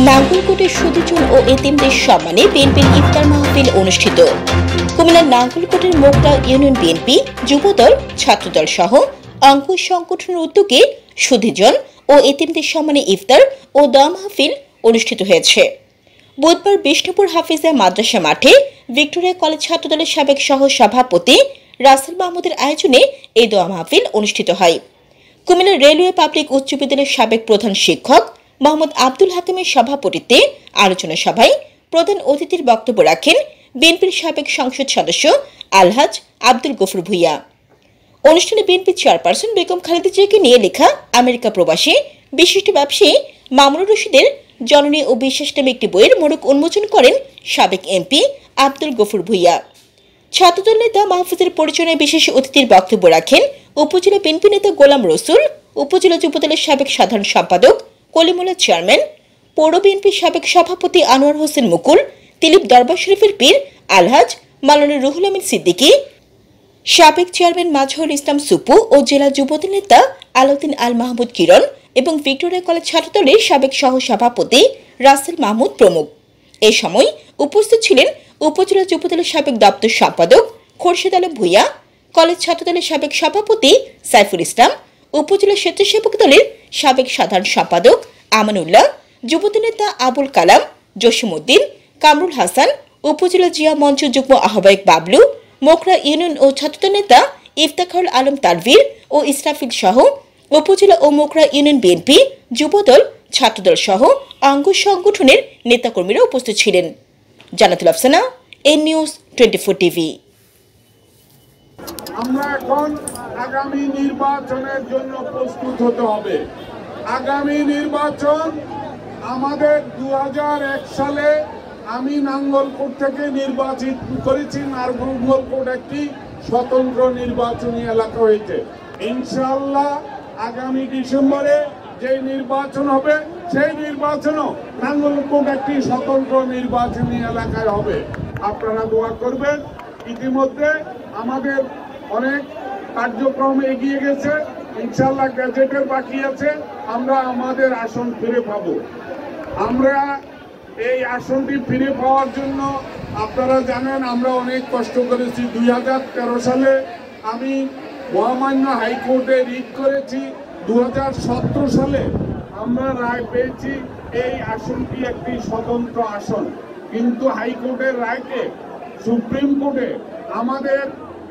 নাঙ্গলকোটের সুদীজন ও এতিমদের সম্মানে বিএনপির ইফতার মাহফিল অনুষ্ঠিত। কুমিল্লার নাঙ্গলকোটের মোকড়া ইউনিয়ন বিএনপি, যুবদল, ছাত্রদল সহ অঙ্গ সংগঠনের উদ্যোগে সুদীজন ও এতিমদের সম্মানে ইফতার ও দোয়া মাহফিল অনুষ্ঠিত হয়েছে। বুধবার বিষ্ণুপুর হাফিজা মাদ্রাসা মাঠে ভিক্টোরিয়া কলেজ ছাত্রদলের সাবেক সহ সভাপতি রাসেল মাহমুদের আয়োজনে এই দোয়া মাহফিল অনুষ্ঠিত হয়। কুমিল্লা রেলওয়ে পাবলিক উচ্চ বিদ্যালয়ের সাবেক প্রধান শিক্ষক মোহাম্মদ আব্দুল হাকিমের সভাপতিত্বে আলোচনা সভায় প্রধান অতিথির বক্তব্য রাখেন বিএনপির সাবেক সংসদ সদস্য আলহাজ আব্দুল গফুর ভূঁইয়া। অনুষ্ঠানে বিএনপি চেয়ারপারসন বেগম খালেদা জিয়াকে নিয়ে লেখা আমেরিকা প্রবাসী বিশিষ্ট ব্যবসায়ী মামুনুর রশিদের জননী ও বিশ্বাস নামে একটি বইয়ের মোড়ক উন্মোচন করেন সাবেক এমপি আব্দুল গফুর ভূঁইয়া। ছাত্রদল নেতা মাহফুজের পরিচালনায় বিশেষ অতিথির বক্তব্য রাখেন উপজেলা বিএনপি নেতা গোলাম রসুল, উপজেলা যুবদলের সাবেক সাধারণ সম্পাদক কলিমুল্লাহ চেয়ারম্যান, পৌর বিএনপির সাবেক সভাপতি আনোয়ার হোসেন মুকুল, তিলিপ দরবার শরীফের পীর আলহাজ মাওলানা রুহুল আমিন সিদ্দিকী, সাবেক চেয়ারম্যান মাজহারুল ইসলাম সুপু ও জেলা যুবদল নেতা আলাউদ্দিন আল মাহমুদ কিরণ এবং ভিক্টোরিয়া কলেজ ছাত্রদলের সাবেক সহ সভাপতি রাসেল মাহমুদ প্রমুখ। এ সময় উপস্থিত ছিলেন উপজেলা যুবদলের সাবেক দপ্তর সম্পাদক খোরশেদ আলম ভূঁইয়া, কলেজ ছাত্রদলের সাবেক সভাপতি সাইফুল ইসলাম, উপজেলা স্বেচ্ছাসেবক দলের সাবেক সাধারণ সম্পাদক আমানুল্লাহ, যুবদল নেতা আবুল কালাম, জসিমউদ্দিন, কামরুল হাসান, উপজেলা জিয়া মঞ্চ যুগ্ম আহ্বায়ক বাবলু, মোকড়া ইউনিয়ন ও ছাত্রদল নেতা ইফতেখারুল আলম তানভীর ও ইসরাফিল সহ উপজেলা ও মোকড়া ইউনিয়ন বিএনপি, যুবদল, ছাত্রদল সহ অঙ্গ সংগঠনের নেতাকর্মীরা উপস্থিত ছিলেন। জান্নাতুল আফসানা, এন নিউজ 24 টিভি। আমরা এখন আগামী নির্বাচনের জন্য প্রস্তুত হতে হবে। আগামী নির্বাচন আমাদের 2001 সালে আমি নাঙ্গলকোট থেকে নির্বাচিত করেছি। নাঙ্গলকোট একটি স্বতন্ত্র নির্বাচনী এলাকা হয়েছে। ইনশাআল্লাহ আগামী ডিসেম্বরে যে নির্বাচন হবে সেই নির্বাচনও নাঙ্গলকোট একটি স্বতন্ত্র নির্বাচনী এলাকায় হবে। আপনারা দোয়া করবেন। ইতিমধ্যে আমাদের অনেক কার্যক্রম এগিয়ে গেছে। ইনশাআল্লাহ গ্যাজেটের বাকি আছে। আমরা আমাদের আসন ফিরে পাবো। আমরা এই আসনটি ফিরে পাওয়ার জন্য আপনারা জানেন আমরা অনেক কষ্ট করেছি। 2013 সালে আমি মহামান্য হাইকোর্টে রিট করেছি। 2017 সালে আমরা রায় পেয়েছি এই আসনটি একটি স্বতন্ত্র আসন। কিন্তু হাইকোর্টের রায়কে সুপ্রিম কোর্টে আমাদের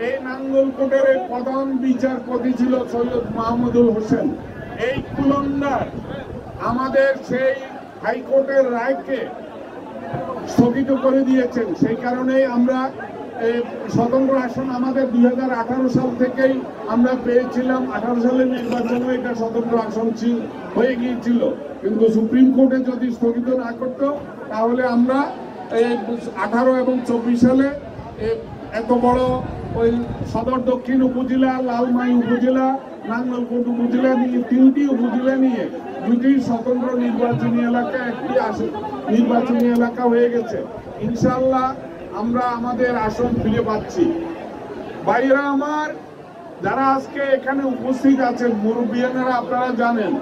এই নাঙ্গলকোটের প্রধান বিচারপতি ছিল সৈয়দ মাহমুদুল হোসেন। এই কুলন্ডার আমাদের সেই হাইকোর্টের রায়কে স্থগিত করে দিয়েছেন। সেই কারণেই আমরা স্বতন্ত্র আসন আমাদের 2018 সাল থেকেই আমরা পেয়েছিলাম। 18 সালের নির্বাচনে এটা স্বতন্ত্র আসন হয়ে গিয়েছিল। কিন্তু সুপ্রিম কোর্টে যদি স্থগিত না করত তাহলে আমরা 18 এবং 24 সালে এত বড় ওই সদর দক্ষিণ উপজেলা, লালমাই উপজেলা, নাঙ্গলকোট উপজেলা নিয়ে 3টি উপজেলা নিয়ে 2টি স্বতন্ত্র নির্বাচনী এলাকা একটি নির্বাচনী এলাকা হয়ে গেছে। ইনশাআল্লাহ আমরা আমাদের আসন ফিরে পাচ্ছি। ভাইরা আমার, যারা আজকে এখানে উপস্থিত আছেন মুরব্বিয়ানেরা, আপনারা জানেন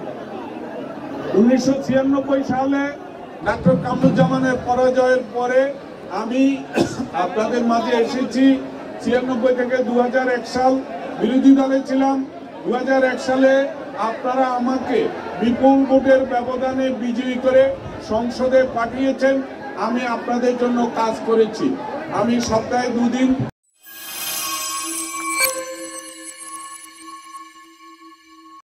1996 সালে ডক্টর কামরুজ্জামানের পরাজয়ের পরে আমি আপনাদের মাঝে এসেছি। 96 থেকে 2001 সাল বিরোধী দলে ছিলাম। 2001 সালে আপনারা আমাকে বিপুল ভোটের ব্যবধানে বিজয়ী করে সংসদে পাঠিয়েছেন। আমি আপনাদের জন্য কাজ করেছি। আমি সপ্তাহে 2 দিন